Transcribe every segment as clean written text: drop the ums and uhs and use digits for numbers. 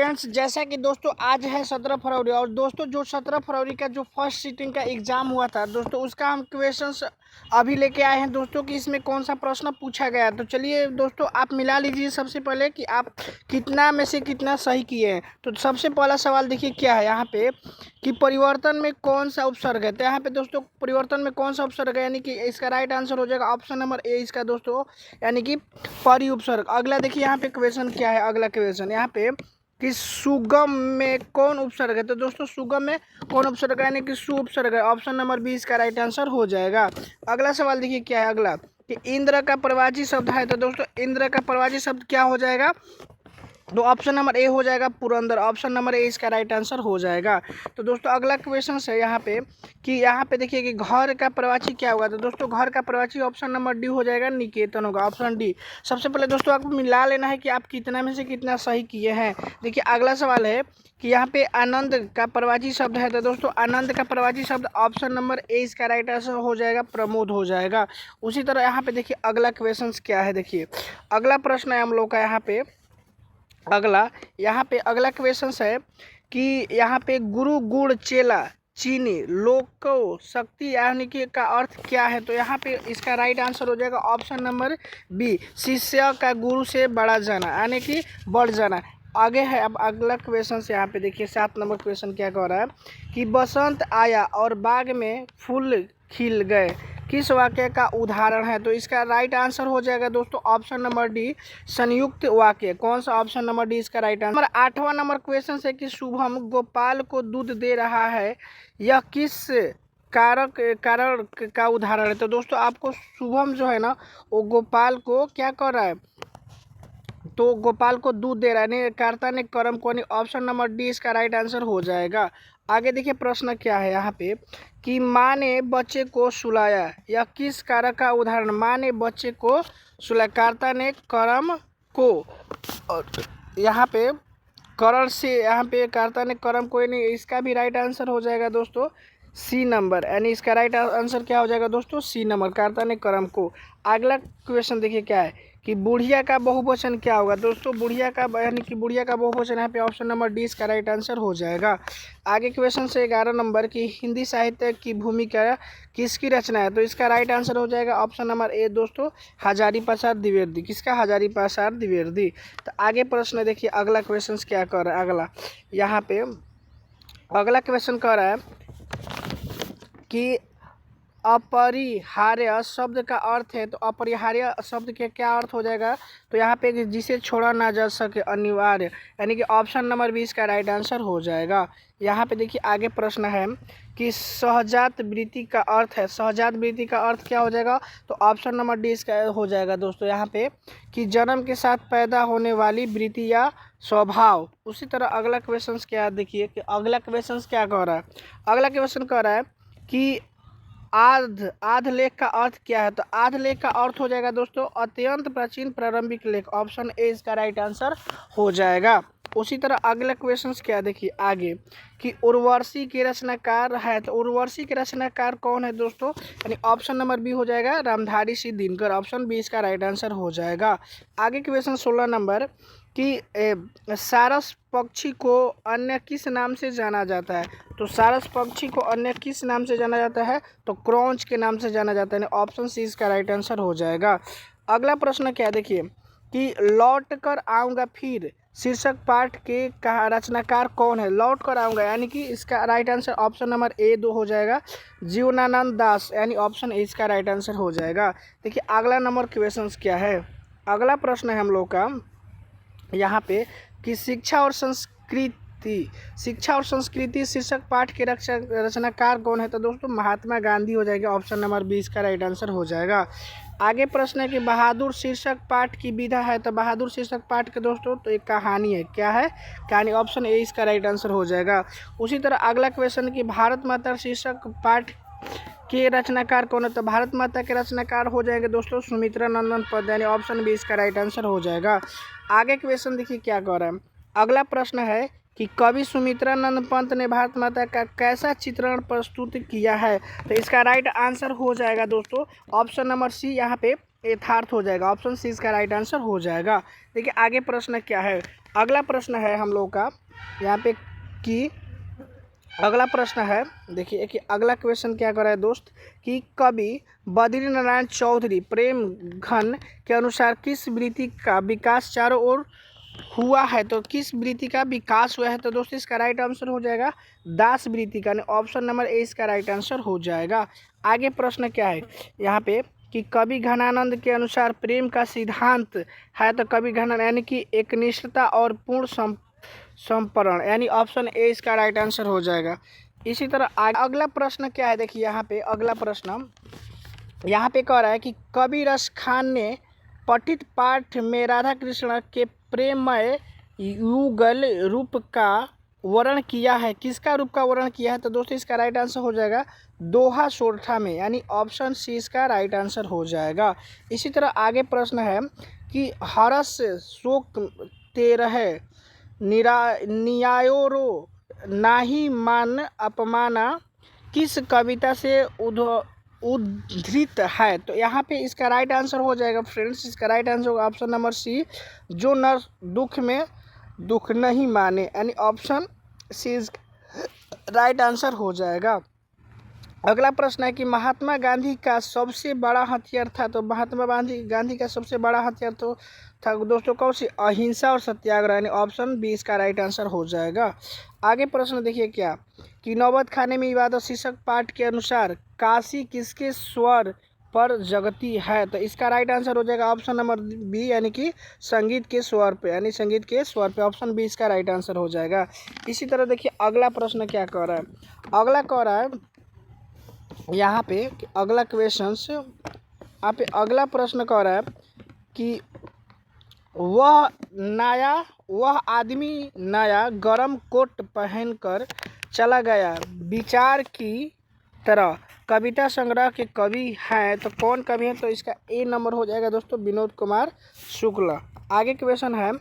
Friends, जैसा कि दोस्तों आज है 17 फरवरी और दोस्तों जो 17 फरवरी का जो फर्स्ट सीटिंग का एग्ज़ाम हुआ था दोस्तों, उसका हम क्वेश्चंस अभी लेके आए हैं दोस्तों कि इसमें कौन सा प्रश्न पूछा गया। तो चलिए दोस्तों, आप मिला लीजिए सबसे पहले कि आप कितना में से कितना सही किए हैं। तो सबसे पहला सवाल देखिए क्या है यहाँ पे कि परिवर्तन में कौन सा उपसर्ग है। तो यहाँ पे दोस्तों परिवर्तन में कौन सा उपसर्ग है, यानी कि इसका राइट आंसर हो जाएगा ऑप्शन नंबर ए इसका दोस्तों, यानी कि परि उपसर्ग। अगला देखिए यहाँ पे क्वेश्चन क्या है। अगला क्वेश्चन यहाँ पे कि सुगम में कौन उपसर्ग है। तो दोस्तों सुगम में कौन उपसर्ग है, यानी कि सु उपसर्ग है। ऑप्शन नंबर बी इसका राइट आंसर हो जाएगा। अगला सवाल देखिए क्या है। अगला कि इंद्र का प्रवाची शब्द है। तो दोस्तों इंद्र का प्रवाची शब्द क्या हो जाएगा, तो ऑप्शन नंबर ए हो जाएगा पुरंदर। ऑप्शन नंबर ए इसका राइट आंसर हो जाएगा। तो दोस्तों अगला क्वेश्चन है यहाँ पे कि यहाँ पे देखिए कि घर का प्रवाची क्या होगा। तो दोस्तों घर का प्रवाची ऑप्शन नंबर डी हो जाएगा, निकेतन होगा। Option D. सबसे पहले दोस्तों आपको मिला लेना है कि आप कितना में से कितना सही किए हैं। देखिए अगला सवाल है कि यहाँ पे आनंद का प्रवाची शब्द है। तो दोस्तों आनंद का प्रवाची शब्द ऑप्शन नंबर ए इसका राइट आंसर हो जाएगा, प्रमोद हो जाएगा। उसी तरह यहाँ पे देखिए अगला क्वेश्चन क्या है। देखिए अगला प्रश्न है हम लोग का यहाँ पे अगला क्वेश्चन है कि यहाँ पे गुरु गुड़ चेला चीनी लोको शक्ति यानी कि का अर्थ क्या है। तो यहाँ पे इसका राइट आंसर हो जाएगा ऑप्शन नंबर बी, शिष्य का गुरु से बड़ा जाना यानी कि बढ़ जाना। आगे है अब अगला क्वेश्चन से यहाँ पे देखिए 7 नंबर क्वेश्चन क्या कह रहा है कि बसंत आया और बाग में फूल खिल गए, किस वाक्य का उदाहरण है। तो इसका राइट आंसर हो जाएगा दोस्तों ऑप्शन नंबर डी, संयुक्त वाक्य। कौन सा, ऑप्शन नंबर डी इसका राइट आंसर। 8वां नंबर क्वेश्चन है कि शुभम गोपाल को दूध दे रहा है, यह किस कारण का उदाहरण है। तो दोस्तों आपको शुभम जो है ना वो गोपाल को क्या कर रहा है, तो गोपाल को दूध दे रहा है, कर्ता ने कर्म को। ऑप्शन नंबर डी इसका राइट आंसर हो जाएगा। आगे देखिए प्रश्न क्या है यहाँ पे कि माँ ने बच्चे को सुलाया, यह किस कारक का उदाहरण। माँ ने बच्चे को सुलाया, कर्ता ने कर्म को। और यहाँ पे करण से यहाँ पे कर्ता ने कर्म को, नहीं इसका भी राइट आंसर हो जाएगा दोस्तों सी नंबर, यानी इसका राइट आंसर क्या हो जाएगा दोस्तों सी नंबर, कर्ता ने कर्म को। अगला क्वेश्चन देखिए क्या है कि बुढ़िया का बहुवचन क्या होगा। दोस्तों बुढ़िया का यानी कि बुढ़िया का बहुवचन यहाँ पे ऑप्शन नंबर डी इसका राइट आंसर हो जाएगा। आगे क्वेश्चन से 11 नंबर की हिंदी साहित्य की भूमिका किसकी रचना है। तो इसका राइट आंसर हो जाएगा ऑप्शन नंबर ए दोस्तों, हजारी प्रसाद द्विवेदी। किसका, हजारी प्रसाद द्विवेदी। तो आगे प्रश्न देखिए अगला क्वेश्चन क्या कर रहा है। अगला यहाँ पे अगला क्वेश्चन कह रहा है कि अपरिहार्य शब्द का अर्थ है। तो अपरिहार्य शब्द के क्या अर्थ हो जाएगा, तो यहाँ पे जिसे छोड़ा ना जा सके, अनिवार्य, यानी कि ऑप्शन नंबर 20 का राइट आंसर हो जाएगा। यहाँ पे देखिए आगे प्रश्न है कि सहजात वृत्ति का अर्थ है। सहजात वृत्ति का अर्थ क्या हो जाएगा, तो ऑप्शन नंबर डी इसका हो जाएगा दोस्तों यहाँ पे कि जन्म के साथ पैदा होने वाली वृत्ति या स्वभाव। उसी तरह अगला क्वेश्चन क्या देखिए कि अगला क्वेश्चन क्या कह रहा है। अगला क्वेश्चन कह रहा है कि आध लेख का अर्थ क्या है। तो आध लेख का अर्थ हो जाएगा दोस्तों अत्यंत प्राचीन प्रारंभिक लेख। ऑप्शन ए इसका राइट आंसर हो जाएगा। उसी तरह अगला क्वेश्चन क्या देखिए आगे कि उर्वशी के रचनाकार है। तो उर्वशी के रचनाकार कौन है दोस्तों, यानी ऑप्शन नंबर बी हो जाएगा, रामधारी सिंह दिनकर। ऑप्शन बी इसका राइट आंसर हो जाएगा। आगे क्वेश्चन 16 नंबर कि सारस पक्षी को अन्य किस नाम से जाना जाता है। तो सारस पक्षी को अन्य किस नाम से जाना जाता है, तो क्रॉच के नाम से जाना जाता है। ऑप्शन सी इसका राइट आंसर हो जाएगा। अगला प्रश्न क्या देखिए कि लौट कर आऊँगा फिर शीर्षक पाठ के रचनाकार कौन है। लौट कर आऊँगा यानी कि इसका right answer option number A 2 हो जाएगा, जीवनानंद दास, यानी ऑप्शन ए इसका राइट आंसर हो जाएगा। देखिए अगला नंबर क्वेश्चन क्या है। अगला प्रश्न है हम लोग का यहाँ पे कि शिक्षा और संस्कृति शीर्षक पाठ के रचनाकार कौन है। तो दोस्तों महात्मा गांधी हो जाएगा। ऑप्शन नंबर 20 का राइट आंसर हो जाएगा। आगे प्रश्न है कि बहादुर शीर्षक पाठ की विधा है। तो बहादुर शीर्षक पाठ के दोस्तों तो एक कहानी है, क्या है, कहानी। ऑप्शन ए इसका राइट आंसर हो जाएगा। उसी तरह अगला क्वेश्चन कि भारत माता शीर्षक पाठ के रचनाकार कौन है। तो भारत माता के रचनाकार हो जाएंगे दोस्तों सुमित्रा नंदन पद, यानी ऑप्शन बी इसका राइट आंसर हो जाएगा। आगे क्वेश्चन देखिए क्या कह रहा है। अगला प्रश्न है कि कवि सुमित्रा नंद पंत ने भारत माता का कैसा चित्रण प्रस्तुत किया है। तो इसका राइट आंसर हो जाएगा दोस्तों ऑप्शन नंबर सी, यहाँ पे यथार्थ हो जाएगा। ऑप्शन सी इसका राइट आंसर हो जाएगा। देखिए आगे प्रश्न क्या है। अगला प्रश्न है हम लोग का यहाँ पे कि अगला प्रश्न है, देखिए कि अगला क्वेश्चन क्या कर रहा है दोस्त कि कवि बद्रीनारायण चौधरी प्रेम घन के अनुसार किस वृत्ति का विकास चारों ओर हुआ है? तो किस वृत्ति का विकास हुआ है? तो दोस्तों इसका राइट आंसर हो जाएगा दास वृत्ति का, ऑप्शन नंबर ए इसका राइट आंसर हो जाएगा। आगे प्रश्न क्या है यहाँ पे कि कवि घनानंद के अनुसार प्रेम का सिद्धांत है? तो कवि घनानंद यानी कि एकनिष्ठता और पूर्ण संपरण, यानी ऑप्शन ए इसका राइट आंसर हो जाएगा। इसी तरह अगला प्रश्न क्या है, देखिए यहाँ पे अगला प्रश्न यहाँ पे कह रहा है कि कवि रस खान ने पठित पाठ में राधा कृष्ण के प्रेममय युगल रूप का वर्णन किया है। किसका रूप का वर्णन किया है? तो दोस्तों इसका राइट आंसर हो जाएगा दोहा सोरठा में, यानी ऑप्शन सी इसका राइट आंसर हो जाएगा। इसी तरह आगे प्रश्न है कि हरस शोक तेरह नियायोरो नाही मान अपमाना किस कविता से उद्धृत है? तो यहाँ पे इसका राइट आंसर हो जाएगा फ्रेंड्स, इसका राइट आंसर होगा ऑप्शन नंबर सी, जो नर दुख में दुख नहीं माने, यानी ऑप्शन सी राइट आंसर हो जाएगा। अगला प्रश्न है कि महात्मा गांधी का सबसे बड़ा हथियार था? तो महात्मा गांधी का सबसे बड़ा हथियार तो था दोस्तों कौन सी? अहिंसा और सत्याग्रह, यानी ऑप्शन बी इसका राइट आंसर हो जाएगा। आगे प्रश्न देखिए क्या कि नौबत खाने में इबादत शीर्षक पाठ के अनुसार काशी किसके स्वर पर जगती है? तो इसका राइट आंसर हो जाएगा ऑप्शन नंबर बी, यानी कि संगीत के स्वर पे, यानी संगीत के स्वर पे, ऑप्शन बी इसका राइट आंसर हो जाएगा। इसी तरह देखिए अगला प्रश्न क्या कह रहा है, अगला कह रहा है यहाँ पे अगला क्वेश्चंस यहाँ पे अगला प्रश्न कह रहा है कि वह आदमी नया गरम कोट पहनकर चला गया विचार की तरह कविता संग्रह के कवि हैं? तो कौन कवि है? तो इसका ए नंबर हो जाएगा दोस्तों विनोद कुमार शुक्ला। आगे क्वेश्चन है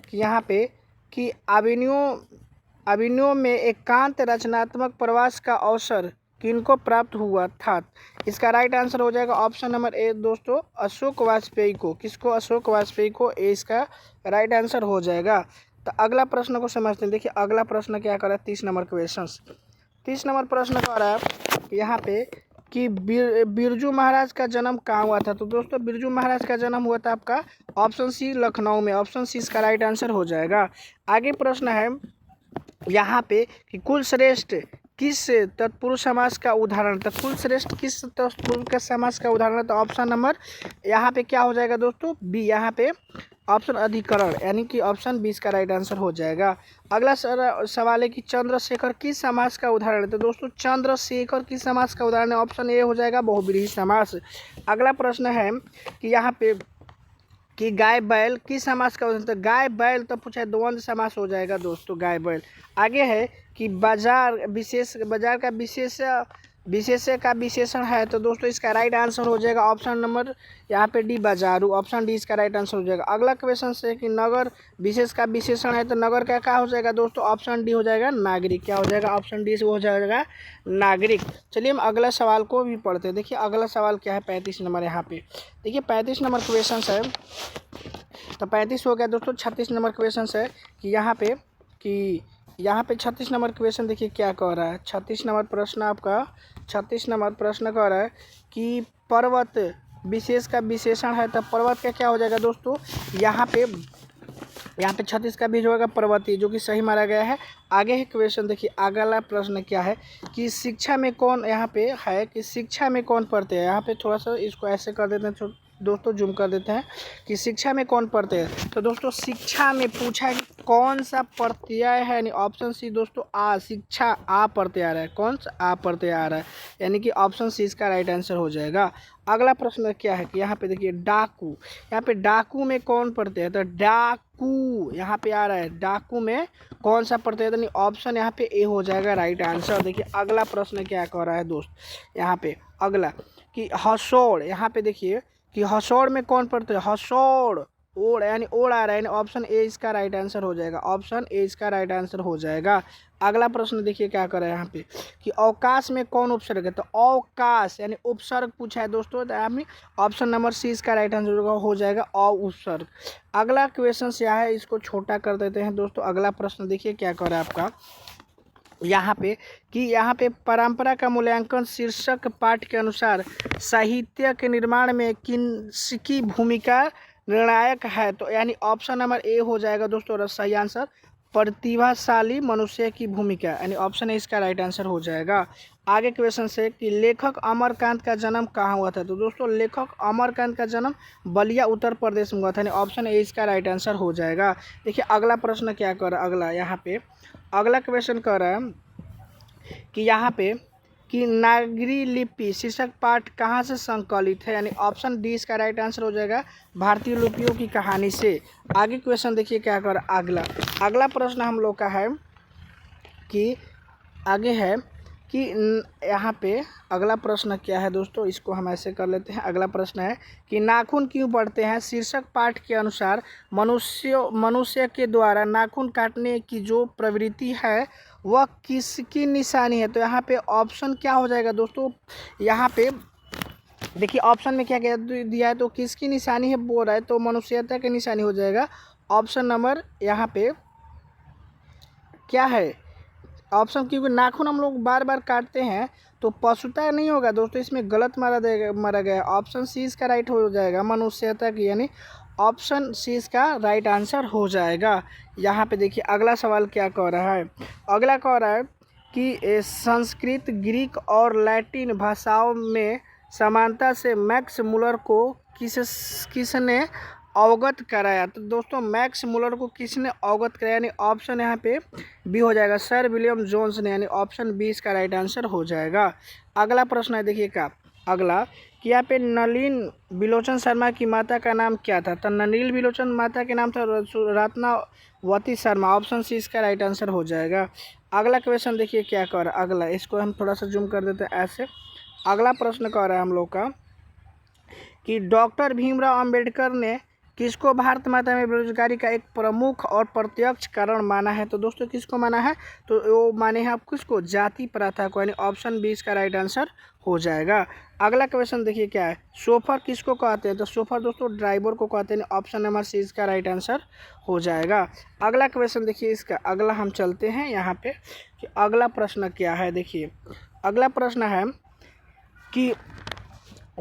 कि यहाँ पे कि अभिनयों में एकांत रचनात्मक प्रवास का अवसर किनको प्राप्त हुआ था? इसका राइट आंसर हो जाएगा ऑप्शन नंबर ए दोस्तों अशोक वाजपेयी को। किसको? अशोक वाजपेयी को, ए इसका राइट आंसर हो जाएगा। तो अगला प्रश्न को समझते हैं। देखिए अगला प्रश्न क्या कर रहा है, 30 नंबर क्वेश्चन। 30 नंबर प्रश्न कर रहा है यहाँ पे कि बिरजू महाराज का जन्म कहाँ हुआ था? तो दोस्तों बिरजू महाराज का जन्म हुआ था आपका ऑप्शन सी लखनऊ में, ऑप्शन सी इसका राइट आंसर हो जाएगा। आगे प्रश्न है यहाँ पे कि कुलश्रेष्ठ किस तत्पुरुष समास का उदाहरण? तत्पुरुष श्रेष्ठ किस तत्पुरुष समास का उदाहरण? तो ऑप्शन नंबर यहाँ पे क्या हो जाएगा दोस्तों बी, यहाँ पे ऑप्शन अधिकरण, यानी कि ऑप्शन 20 का राइट आंसर हो जाएगा। अगला सवाल है कि चंद्रशेखर किस समास का उदाहरण है? तो दोस्तों चंद्रशेखर किस समास का उदाहरण है? ऑप्शन ए हो जाएगा बहुव्रीहि समास। अगला प्रश्न है कि यहाँ पे कि गाय बैल किस समास का उदाहरण? तो गाय बैल तो पूछा है द्वंद्व समास हो जाएगा दोस्तों गाय बैल। आगे है कि बाजार का विशेष्य का विशेषण है? तो दोस्तों इसका राइट आंसर हो जाएगा ऑप्शन नंबर यहाँ पे डी बाजारू, ऑप्शन डी इसका राइट आंसर हो जाएगा। अगला क्वेश्चन से कि नगर विशेष का विशेषण है? तो नगर का क्या हो जाएगा दोस्तों? ऑप्शन डी हो जाएगा नागरिक। क्या हो जाएगा? ऑप्शन डी से हो जाएगा नागरिक। चलिए हम अगला सवाल को भी पढ़ते हैं। देखिए अगला सवाल क्या है 35 नंबर। यहाँ पे देखिए 35 नंबर क्वेश्चन है, तो 35 हो गया दोस्तों। 36 नंबर क्वेश्चन है कि यहाँ पे 36 नंबर क्वेश्चन देखिए क्या कह रहा है। 36 नंबर प्रश्न आपका 36 नंबर प्रश्न कह रहा है कि पर्वत विशेष का विशेषण है? तो पर्वत का क्या हो जाएगा दोस्तों? यहाँ पे 36 का बीज होगा पर्वतीय, जो कि सही माना गया है। आगे है क्वेश्चन देखिए अगला प्रश्न क्या है कि शिक्षा में कौन, यहाँ पे है कि शिक्षा में कौन पढ़ते हैं? यहाँ पे थोड़ा सा इसको ऐसे कर देते हैं दोस्तों, जूम कर देते हैं कि शिक्षा में कौन पढ़ते हैं? तो दोस्तों शिक्षा में पूछा है कि कौन सा प्रत्यय है, यानी ऑप्शन सी दोस्तों आ, शिक्षा आ प्रत्यय आ रहा है। कौन सा आ प्रत्यय आ रहा है, यानी कि ऑप्शन सी इसका राइट आंसर हो जाएगा। अगला प्रश्न क्या है कि यहाँ पे देखिए डाकू, यहाँ पे डाकू में कौन पढ़ते हैं? तो डाकू यहाँ पे आ रहा है, डाकू में कौन सा पढ़ते हैं? तो ऑप्शन यहाँ पे ए हो जाएगा राइट आंसर। देखिए अगला प्रश्न क्या कह रहा है दोस्त, यहाँ पे अगला कि हसौड़, यहाँ पे देखिए कि हसौड़ में कौन पढ़ते हैं? हसौड़ ओड़ यानी ओड़ आ रहा है, यानी ऑप्शन ए इसका राइट आंसर हो जाएगा। ऑप्शन ए इसका राइट आंसर हो जाएगा। अगला प्रश्न देखिए क्या कर रहा है यहाँ पे कि अवकाश में कौन उपसर्ग है, तो अवकाश यानी उपसर्ग पूछा है दोस्तों, तो यहाँ में ऑप्शन नंबर सी इसका राइट आंसर हो जाएगा, अ उपसर्ग। अगला क्वेश्चन क्या है, इसको छोटा कर देते हैं दोस्तों। अगला प्रश्न देखिए क्या कर रहा है आपका यहाँ पे कि यहाँ पे परंपरा का मूल्यांकन शीर्षक पाठ के अनुसार साहित्य के निर्माण में किसकी भूमिका निर्णायक है, तो यानी ऑप्शन नंबर ए हो जाएगा दोस्तों सही आंसर, प्रतिभाशाली मनुष्य की भूमिका, यानी ऑप्शन ए इसका राइट आंसर हो जाएगा। आगे क्वेश्चन से कि लेखक अमरकांत का जन्म कहाँ हुआ था, तो दोस्तों लेखक अमरकांत का जन्म बलिया उत्तर प्रदेश में हुआ था, यानी ऑप्शन ए इसका राइट आंसर हो जाएगा। देखिए अगला प्रश्न क्या कर रहा है, अगला यहाँ पे अगला क्वेश्चन कर रहा है कि यहाँ पे कि नागरी लिपि शीर्षक पाठ कहाँ से संकलित है, यानी ऑप्शन डी इसका राइट आंसर हो जाएगा, भारतीय लिपियों की कहानी से। आगे क्वेश्चन देखिए क्या कर अगला प्रश्न हम लोग का है कि आगे है कि यहाँ पे अगला प्रश्न क्या है दोस्तों, इसको हम ऐसे कर लेते हैं। अगला प्रश्न है कि नाखून क्यों बढ़ते हैं, शीर्षक पाठ के अनुसार मनुष्य के द्वारा नाखून काटने की जो प्रवृत्ति है वह किसकी निशानी है, तो यहाँ पे ऑप्शन क्या हो जाएगा दोस्तों, यहाँ पे देखिए ऑप्शन में क्या दिया है, तो किसकी निशानी है बोल रहा है, तो मनुष्यता की निशानी हो जाएगा। ऑप्शन नंबर यहाँ पे क्या है ऑप्शन, क्योंकि नाखून हम लोग बार बार काटते हैं तो पशुता नहीं होगा दोस्तों, इसमें गलत मारा गया। ऑप्शन सी इसका राइट हो जाएगा, मनुष्यता की, यानी ऑप्शन सी इसका राइट आंसर हो जाएगा। यहाँ पे देखिए अगला सवाल क्या कह रहा है, अगला कह रहा है कि संस्कृत, ग्रीक और लैटिन भाषाओं में समानता से मैक्स मुलर को किसने अवगत कराया, तो दोस्तों मैक्स मुलर को किसने अवगत कराया, यानी ऑप्शन यहाँ पे बी हो जाएगा, सर विलियम जोन्स ने, यानी ऑप्शन बी इसका राइट आंसर हो जाएगा। अगला प्रश्न है देखिए क्या अगला कि यहाँ पे नलिन बिलोचन शर्मा की माता का नाम क्या था, तो नलिन बिलोचन माता के नाम था रत्नावती शर्मा, ऑप्शन सी इसका राइट आंसर हो जाएगा। अगला क्वेश्चन देखिए क्या कर अगला, इसको हम थोड़ा सा जूम कर देते हैं ऐसे। अगला प्रश्न कह रहा है हम लोग का कि डॉक्टर भीमराव अंबेडकर ने किसको भारत माता में बेरोजगारी का एक प्रमुख और प्रत्यक्ष कारण माना है, तो दोस्तों किसको माना है, तो वो माने हैं आप किसको, जाति प्रथा को, यानी ऑप्शन बी इसका राइट आंसर हो जाएगा। अगला क्वेश्चन देखिए क्या है, सोफर किसको कहते हैं, तो सोफर दोस्तों ड्राइवर को कहते हैं, ऑप्शन नंबर सी इसका राइट आंसर हो जाएगा। अगला क्वेश्चन देखिए इसका अगला हम चलते हैं यहाँ पे कि अगला प्रश्न क्या है, देखिए अगला प्रश्न है कि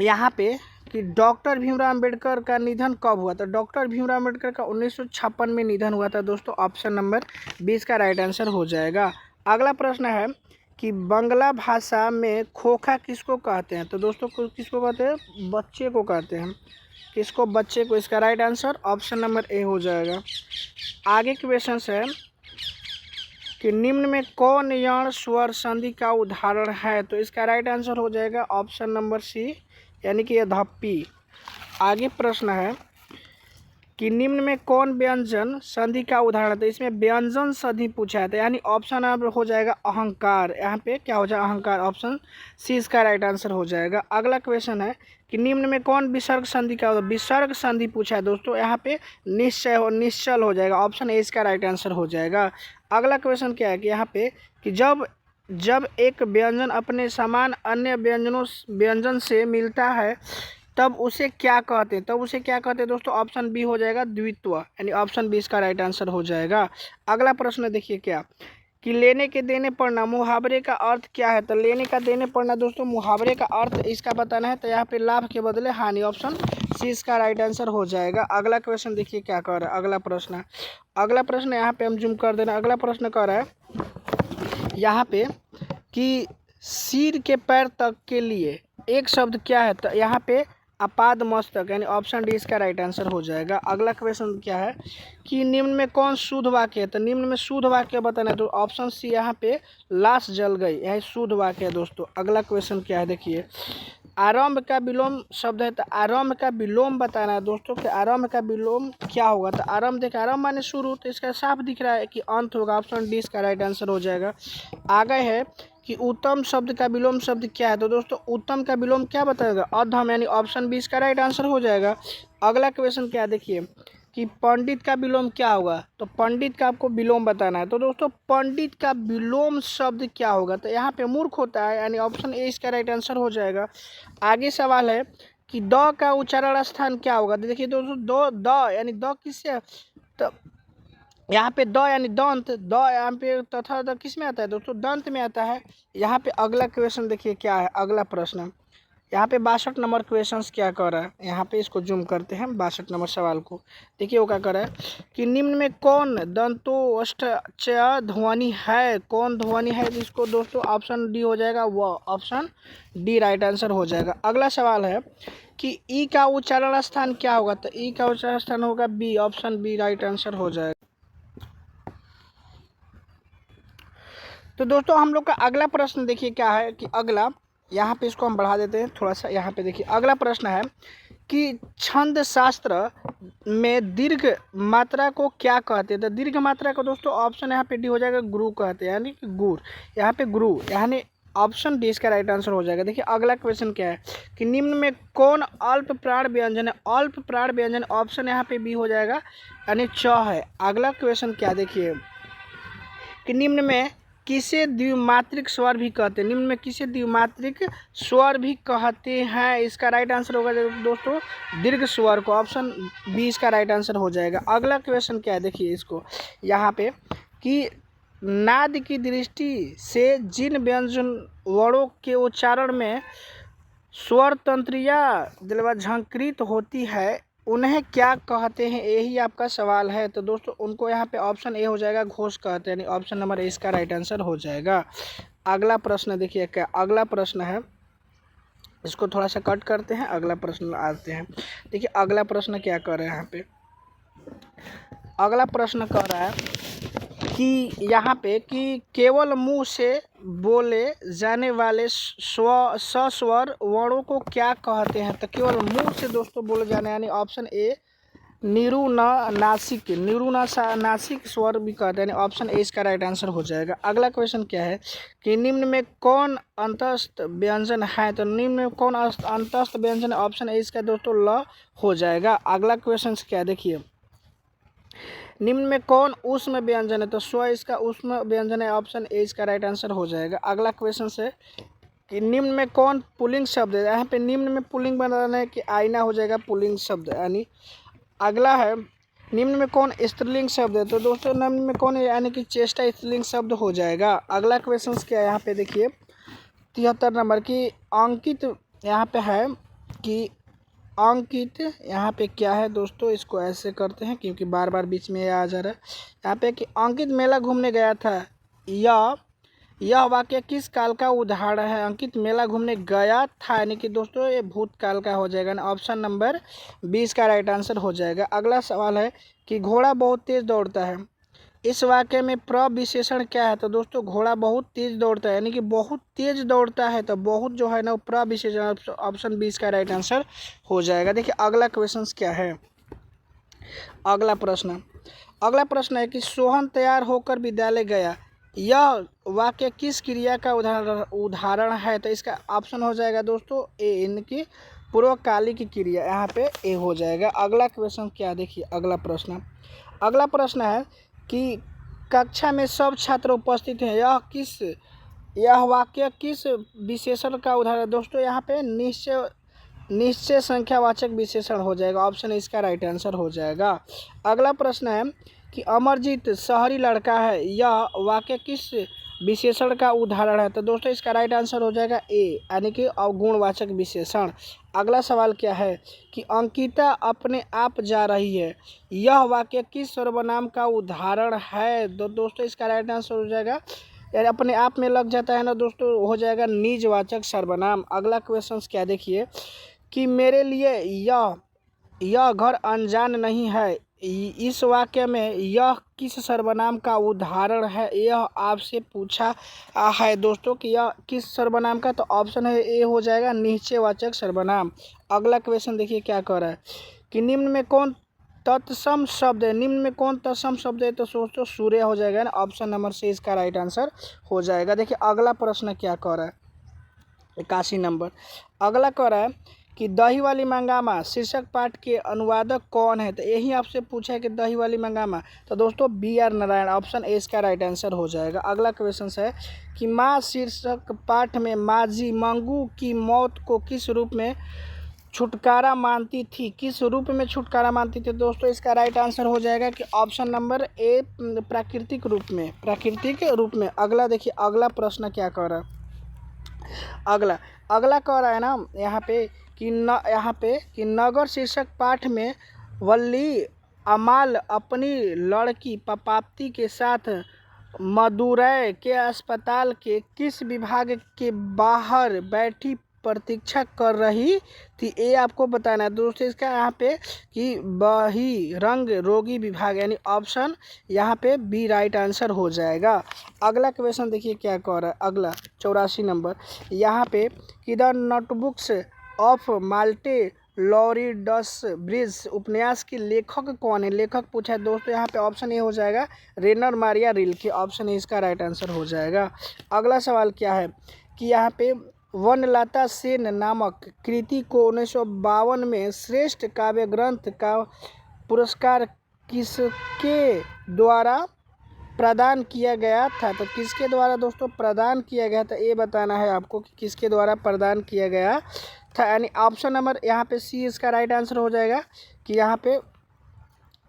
यहाँ पे कि डॉक्टर भीमराव अंबेडकर का निधन कब हुआ था, डॉक्टर भीमराव अंबेडकर का 1956 में निधन हुआ था दोस्तों, ऑप्शन नंबर 20 का राइट आंसर हो जाएगा। अगला प्रश्न है कि बांग्ला भाषा में खोखा किसको कहते हैं, तो दोस्तों किसको कहते हैं, बच्चे को कहते हैं, किसको, बच्चे को, इसका right answer option number A हो जाएगा। आगे क्वेश्चन है कि निम्न में कौन यण स्वर संधि का उदाहरण है, तो इसका राइट आंसर हो जाएगा ऑप्शन नंबर सी, यानी कि यद्यपि। आगे प्रश्न है कि निम्न में कौन व्यंजन संधि का उदाहरण है, तो इसमें व्यंजन संधि पूछा है, तो यानी ऑप्शन नंबर हो जाएगा अहंकार, यहाँ पे क्या हो जाएगा अहंकार, ऑप्शन सी इसका राइट आंसर हो जाएगा। अगला क्वेश्चन है कि निम्न में कौन विसर्ग संधि का, विसर्ग संधि पूछा है दोस्तों, यहाँ पे निश्चल हो जाएगा, ऑप्शन ए इसका राइट आंसर हो जाएगा। अगला क्वेश्चन क्या है कि यहाँ पे कि जब एक व्यंजन अपने समान अन्य व्यंजन से मिलता है तब उसे क्या कहते हैं, दोस्तों ऑप्शन बी हो जाएगा द्वित्व, यानी ऑप्शन बी इसका राइट आंसर हो जाएगा। अगला प्रश्न देखिए क्या कि लेने के देने पढ़ना मुहावरे का अर्थ क्या है, तो लेने का देने पढ़ना दोस्तों मुहावरे का अर्थ इसका बताना है, तो यहाँ पे लाभ के बदले हानि, ऑप्शन सी इसका राइट आंसर हो जाएगा। अगला क्वेश्चन देखिए क्या कह रहा है, अगला प्रश्न यहाँ पे हम जूम कर देना। अगला प्रश्न कह रहा है यहाँ पे कि सिर के पैर तक के लिए एक शब्द क्या है, तो यहाँ पे अपाद मस्तक, यानी ऑप्शन डी इसका राइट आंसर हो जाएगा। अगला क्वेश्चन क्या है कि निम्न में कौन शुद्ध वाक्य है, तो निम्न में शुद्ध वाक्य बताना है, तो ऑप्शन सी यहाँ पे लाश जल गई, यह शुद्ध वाक्य है दोस्तों। अगला क्वेश्चन क्या है देखिए, आरंभ का विलोम शब्द है, तो आरंभ का विलोम बताना है दोस्तों कि आरंभ का विलोम क्या होगा, तो आरंभ देखिए आरंभ माने शुरू, तो इसका साफ दिख रहा है कि अंत होगा, ऑप्शन डी इसका राइट आंसर हो जाएगा। आगे है कि उत्तम शब्द का विलोम शब्द क्या है, तो दोस्तों उत्तम का विलोम क्या बताएगा, अधम, यानी ऑप्शन बी इसका राइट आंसर हो जाएगा। अगला क्वेश्चन क्या देखिए कि पंडित का विलोम क्या होगा, तो पंडित का आपको विलोम बताना है। तो दोस्तों पंडित का विलोम शब्द क्या होगा, तो यहाँ पे मूर्ख होता है, यानी ऑप्शन ए इसका राइट आंसर हो जाएगा। आगे सवाल है कि द का उच्चारण स्थान क्या होगा। तो देखिए दोस्तों दो द यानी द किससे, तो यहाँ पे द यानी दंत, द यहाँ पे तथा द किस में आता है दोस्तों, दंत में आता है। यहाँ पे अगला क्वेश्चन देखिए क्या है, अगला प्रश्न यहाँ पे 62 नंबर क्वेश्चन क्या कर रहा है, यहाँ पे इसको जूम करते हैं 62 नंबर सवाल को। देखिए वो क्या कर रहा है कि निम्न में कौन दंतोष्ठ ध्वनि है, कौन ध्वनि है, जिसको दोस्तों ऑप्शन डी हो जाएगा, वह ऑप्शन डी राइट आंसर हो जाएगा। अगला सवाल है कि ई का उच्चारण स्थान क्या होगा, तो ई का उच्चारण स्थान होगा B, option B right answer हो जाएगा। तो दोस्तों हम लोग का अगला प्रश्न देखिए क्या है कि अगला, यहाँ पे इसको हम बढ़ा देते हैं थोड़ा सा। यहाँ पे देखिए अगला प्रश्न है कि छंद शास्त्र में दीर्घ मात्रा को क्या कहते हैं। तो दीर्घ मात्रा को दोस्तों ऑप्शन यहाँ पे डी हो जाएगा, गुरु कहते हैं, यानी कि गुर, यहाँ पे गुरु, यानी ऑप्शन डी इसका राइट आंसर हो जाएगा। देखिए अगला क्वेश्चन क्या है कि निम्न में कौन अल्प प्राण व्यंजन है, अल्प प्राण व्यंजन ऑप्शन यहाँ पे बी हो जाएगा, यानी च है। अगला क्वेश्चन क्या देखिए कि निम्न में किसे द्विमात्रिक स्वर भी कहते हैं, निम्न में किसे द्विमात्रिक स्वर भी कहते हैं, इसका राइट आंसर होगा दोस्तों दीर्घ स्वर को, ऑप्शन बी इसका राइट आंसर हो जाएगा। अगला क्वेश्चन क्या है देखिए इसको यहाँ पे कि नाद की दृष्टि से जिन व्यंजन वर्णों के उच्चारण में स्वर तंत्रिया दिलवा झंकृत होती है उन्हें क्या कहते हैं, यही आपका सवाल है। तो दोस्तों उनको यहाँ पे ऑप्शन ए हो जाएगा, घोष कहते हैं, यानी ऑप्शन नंबर ए इसका राइट आंसर हो जाएगा। अगला प्रश्न देखिए क्या, अगला प्रश्न है, इसको थोड़ा सा कट करते हैं, अगला प्रश्न आते हैं। देखिए अगला प्रश्न क्या कर रहे हैं यहाँ पे, अगला प्रश्न कर रहा है कि यहाँ पे कि केवल मुंह से बोले जाने वाले सस्वर वर्णों को क्या कहते हैं। तो केवल मुंह से दोस्तों बोले जाने, यानी ऑप्शन ए निरुनासिक, निरुनासिक स्वर भी कहते हैं, यानी ऑप्शन ए इसका राइट आंसर हो जाएगा। अगला क्वेश्चन क्या है कि निम्न में कौन अंतस्थ व्यंजन है, तो निम्न में कौन अंतस्थ व्यंजन, ऑप्शन ए इसका दोस्तों ल हो जाएगा। अगला क्वेश्चन क्या देखिए, निम्न में कौन ऊष्म व्यंजन है, तो स्व इसका ऊष्म व्यंजन है, ऑप्शन ए इसका राइट आंसर हो जाएगा। अगला क्वेश्चन है कि निम्न में कौन पुल्लिंग शब्द है, यहाँ पे निम्न में पुल्लिंग बनाना है कि आईना हो जाएगा पुल्लिंग शब्द, यानी अगला है निम्न में कौन स्त्रीलिंग शब्द है, तो दोस्तों निम्न में कौन है, यानी कि चेष्टा स्त्रीलिंग शब्द हो जाएगा। अगला क्वेश्चन क्या है यहाँ पे देखिए 73 नंबर की अंकित, यहाँ पे है कि अंकित, यहाँ पे क्या है दोस्तों, इसको ऐसे करते हैं क्योंकि बार बार बीच में आ जा रहा है। यहाँ पे कि अंकित मेला घूमने गया था, यह वाक्य किस काल का उदाहरण है, अंकित मेला घूमने गया था, यानी कि दोस्तों ये भूतकाल का हो जाएगा, ऑप्शन नंबर 20 का राइट आंसर हो जाएगा। अगला सवाल है कि घोड़ा बहुत तेज दौड़ता है, इस वाक्य में प्रविशेषण क्या है, तो दोस्तों घोड़ा बहुत तेज दौड़ता है, यानी कि बहुत तेज दौड़ता है, तो बहुत जो है ना वो प्रविशेषण, ऑप्शन 20 का राइट आंसर हो जाएगा। देखिए अगला क्वेश्चन क्या है, अगला प्रश्न है कि सोहन तैयार होकर विद्यालय गया, यह वाक्य किस क्रिया का उदाहरण है, तो इसका ऑप्शन हो जाएगा दोस्तों ए, इनकी पूर्वकालिक क्रिया, यहाँ पे ए हो जाएगा। अगला क्वेश्चन क्या देखिए, अगला प्रश्न है कि कक्षा में सब छात्र उपस्थित हैं, यह वाक्य किस विशेषण का उदाहरण, दोस्तों यहाँ पे निश्चय संख्यावाचक विशेषण हो जाएगा, ऑप्शन इसका राइट आंसर हो जाएगा। अगला प्रश्न है कि अमरजीत शहरी लड़का है, यह वाक्य किस विशेषण का उदाहरण है, तो दोस्तों इसका राइट आंसर हो जाएगा ए, यानी कि अवगुणवाचक विशेषण। अगला सवाल क्या है कि अंकिता अपने आप जा रही है, यह वाक्य किस सर्वनाम का उदाहरण है, तो दोस्तों इसका राइट आंसर हो जाएगा, यानी अपने आप में लग जाता है ना दोस्तों, हो जाएगा निजवाचक सर्वनाम। अगला क्वेश्चन क्या देखिए कि मेरे लिए यह घर अनजान नहीं है, इस वाक्य में यह किस सर्वनाम का उदाहरण है, यह आपसे पूछा है दोस्तों कि यह किस सर्वनाम का, तो ऑप्शन है ए हो जाएगा निश्चयवाचक सर्वनाम। अगला क्वेश्चन देखिए क्या कर रहा है कि निम्न में कौन तत्सम शब्द है, निम्न में कौन तत्सम शब्द है, तो दोस्तों सूर्य हो जाएगा ना, ऑप्शन नंबर से इसका राइट आंसर हो जाएगा। देखिए अगला प्रश्न क्या कर रहा है 81 नंबर, अगला कर रहा है कि दही वाली मंगामा शीर्षक पाठ के अनुवादक कौन है। तो यही आपसे पूछा है कि दही वाली मंगामा, तो दोस्तों B.R. नारायण, ऑप्शन ए इसका राइट आंसर हो जाएगा। अगला क्वेश्चन है कि माँ शीर्षक पाठ में माजी मंगू की मौत को किस रूप में छुटकारा मानती थी, किस रूप में छुटकारा मानती थी। दोस्तों इसका राइट आंसर हो जाएगा कि ऑप्शन नंबर ए प्राकृतिक रूप में, प्राकृतिक रूप में। अगला देखिए, अगला प्रश्न क्या कह रहा है। अगला कह रहा है ना यहाँ पे कि नगर शीर्षक पाठ में वल्ली अमाल अपनी लड़की पपाप्ती के साथ मदुरै के अस्पताल के किस विभाग के बाहर बैठी प्रतीक्षा कर रही थी, ये आपको बताना है दोस्तों। इसका यहाँ पे कि बहिरंग रोगी विभाग, यानी ऑप्शन यहाँ पे बी राइट आंसर हो जाएगा। अगला क्वेश्चन देखिए क्या कह रहा है। अगला 84 नंबर यहाँ पे कि द नोटबुक्स ऑफ माल्टे लॉरिडस ब्रिज उपन्यास के लेखक कौन है, लेखक पूछा है दोस्तों। यहाँ पे ऑप्शन ए हो जाएगा रेनर मारिया रिल्के, ऑप्शन ए इसका राइट आंसर हो जाएगा। अगला सवाल क्या है कि यहाँ पे वनलता सेन नामक कृति को 1952 में श्रेष्ठ काव्य ग्रंथ का पुरस्कार किसके द्वारा प्रदान किया गया था। तो किसके द्वारा दोस्तों प्रदान किया गया था, ये बताना है आपको कि किसके द्वारा प्रदान किया गया था, यानी ऑप्शन नंबर यहाँ पे सी इसका राइट आंसर हो जाएगा। कि यहाँ पे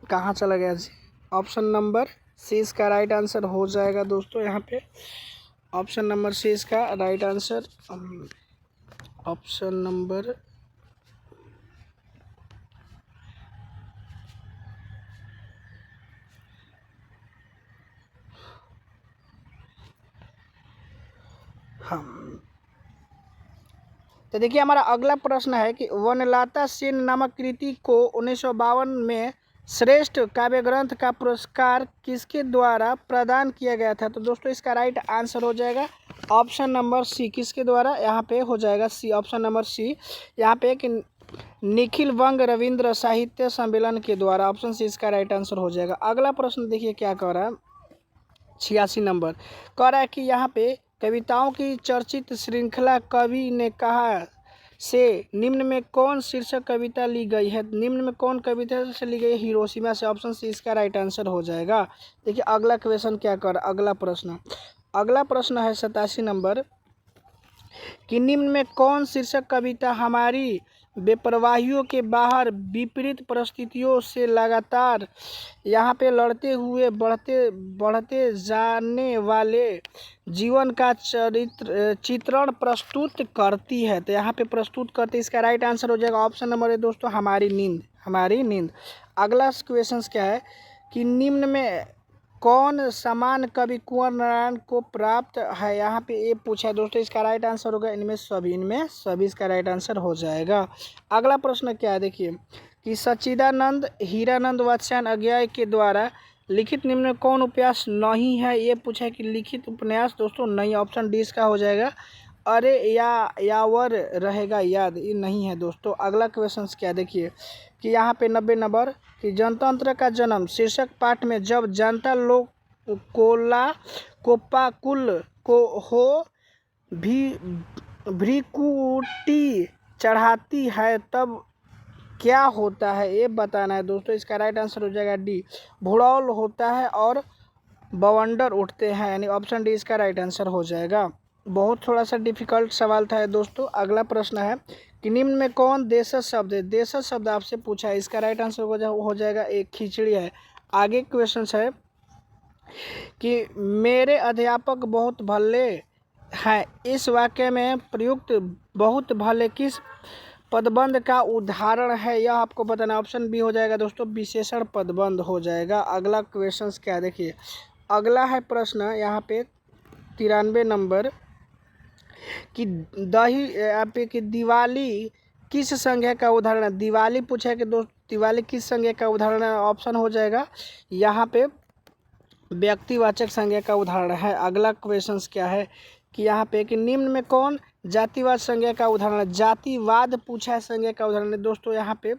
कहाँ चला गया जी, ऑप्शन नंबर सी इसका राइट आंसर हो जाएगा दोस्तों। यहाँ पे ऑप्शन नंबर सी इसका राइट आंसर, ऑप्शन नंबर तो देखिए हमारा अगला प्रश्न है कि वनलता सेन नामक कृति को 1952 में श्रेष्ठ काव्य ग्रंथ का पुरस्कार किसके द्वारा प्रदान किया गया था। तो दोस्तों इसका राइट आंसर हो जाएगा ऑप्शन नंबर सी, किसके द्वारा, यहाँ पे हो जाएगा सी, ऑप्शन नंबर सी। यहाँ पे कि निखिल वंग रविंद्र साहित्य सम्मेलन के द्वारा, ऑप्शन सी इसका राइट आंसर हो जाएगा। अगला प्रश्न देखिए क्या कह रहा है, 86 नंबर कह रहा है कि यहाँ पे कविताओं की चर्चित श्रृंखला कवि ने कहा से निम्न में कौन शीर्षक कविता ली गई है, निम्न में कौन कविता से ली गई है, हिरोशिमा से, ऑप्शन सी इसका राइट आंसर हो जाएगा। देखिए अगला क्वेश्चन क्या कर, अगला प्रश्न है 87 नंबर कि निम्न में कौन शीर्षक कविता हमारी बेपरवाहियों के बाहर विपरीत परिस्थितियों से लगातार यहाँ पे लड़ते हुए बढ़ते जाने वाले जीवन का चित्रण प्रस्तुत करती है। तो यहाँ पे प्रस्तुत करती है, इसका राइट आंसर हो जाएगा ऑप्शन नंबर है दोस्तों हमारी नींद। अगला क्वेश्चन क्या है कि निम्न में कौन सम्मान कवि कुंवर नारायण को प्राप्त है, यहाँ पे ये पूछा है दोस्तों। इसका राइट आंसर होगा इनमें सभी इसका राइट आंसर हो जाएगा। अगला प्रश्न क्या है देखिए कि सच्चिदानंद हीरानंद वात्स्यायन अज्ञाय के द्वारा लिखित निम्न में कौन उपन्यास नहीं है, ये पूछा है कि लिखित उपन्यास दोस्तों नहीं, ऑप्शन डी इसका हो जाएगा अरे यावर रहेगा याद, ये नहीं है दोस्तों। अगला क्वेश्चन क्या देखिए कि यहाँ पे 90 नंबर कि जनतंत्र का जन्म शीर्षक पाठ में जब जनता लोग कोपाकुल को हो भ्रिकुटी चढ़ाती है तब क्या होता है, ये बताना है दोस्तों। इसका राइट आंसर हो जाएगा डी, भूड़ौल होता है और बवंडर उठते हैं, यानी ऑप्शन डी इसका राइट आंसर हो जाएगा। बहुत थोड़ा सा डिफिकल्ट सवाल था दोस्तों। अगला प्रश्न है कि निम्न में कौन देशज शब्द है, देशज शब्द आपसे पूछा है, इसका राइट आंसर हो जाएगा एक खिचड़ी है। आगे क्वेश्चन है कि मेरे अध्यापक बहुत भले हैं, इस वाक्य में प्रयुक्त बहुत भले किस पदबंध का उदाहरण है, यह आपको बताना, ऑप्शन बी हो जाएगा दोस्तों विशेषण पदबंध हो जाएगा। अगला क्वेश्चन क्या देखिए, अगला है प्रश्न यहाँ पे 93 नंबर कि यहाँ पे कि दिवाली किस संज्ञा का उदाहरण है, दिवाली पूछा है कि दोस्त दिवाली किस संज्ञा का उदाहरण है, ऑप्शन हो जाएगा यहाँ पे व्यक्तिवाचक संज्ञा का उदाहरण है। अगला क्वेश्चन क्या है कि यहाँ पे कि निम्न में कौन जातिवाद संज्ञा का उदाहरण है, जातिवाद पूछा है संज्ञा का उदाहरण है दोस्तों। यहाँ पे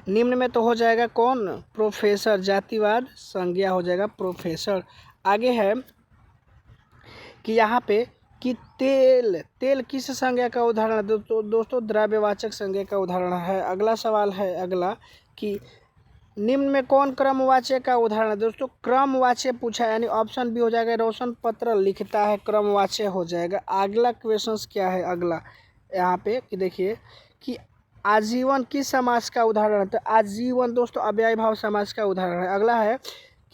निम्न में तो हो जाएगा कौन, प्रोफेसर, जातिवाद संज्ञा हो जाएगा प्रोफेसर। आगे है कि यहाँ पे कि तेल किस संज्ञा का उदाहरण है? दोस्तों द्रव्यवाचक संज्ञा का उदाहरण है। अगला सवाल है अगला कि निम्न में कौन क्रमवाच्य का उदाहरण है? दोस्तों क्रमवाच्य पूछा है, यानी ऑप्शन बी हो जाएगा। रोशन पत्र लिखता है, क्रमवाच्य हो जाएगा। अगला क्वेश्चन क्या है अगला यहाँ पे कि देखिए कि आजीवन किस समास का उदाहरण है? तो आजीवन दोस्तों अव्ययी भाव समास का उदाहरण है। अगला है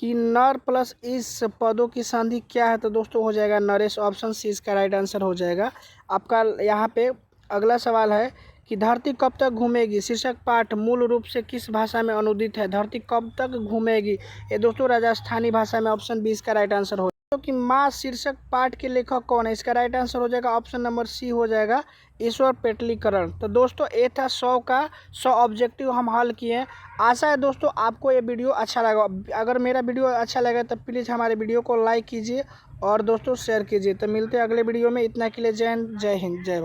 कि नर प्लस इस पदों की संधि क्या है? तो दोस्तों हो जाएगा नरेश। ऑप्शन सी इसका राइट आंसर हो जाएगा आपका। यहाँ पे अगला सवाल है कि धरती कब तक घूमेगी? शीर्षक पाठ मूल रूप से किस भाषा में अनुदित है? धरती कब तक घूमेगी, ये दोस्तों राजस्थानी भाषा में। ऑप्शन बी इसका राइट आंसर हो। तो कि माँ शीर्षक पाठ के लेखक कौन है? इसका राइट आंसर हो जाएगा ऑप्शन नंबर सी हो जाएगा, ईश्वर पेटलीकरण। तो दोस्तों ये था 100 का 100 ऑब्जेक्टिव हम हल किए। आशा है दोस्तों आपको ये वीडियो अच्छा लगा। अगर मेरा वीडियो अच्छा लगा तो प्लीज़ हमारे वीडियो को लाइक कीजिए और दोस्तों शेयर कीजिए। तो मिलते हैं अगले वीडियो में। इतना के लिए जय हिंद, जय भारत।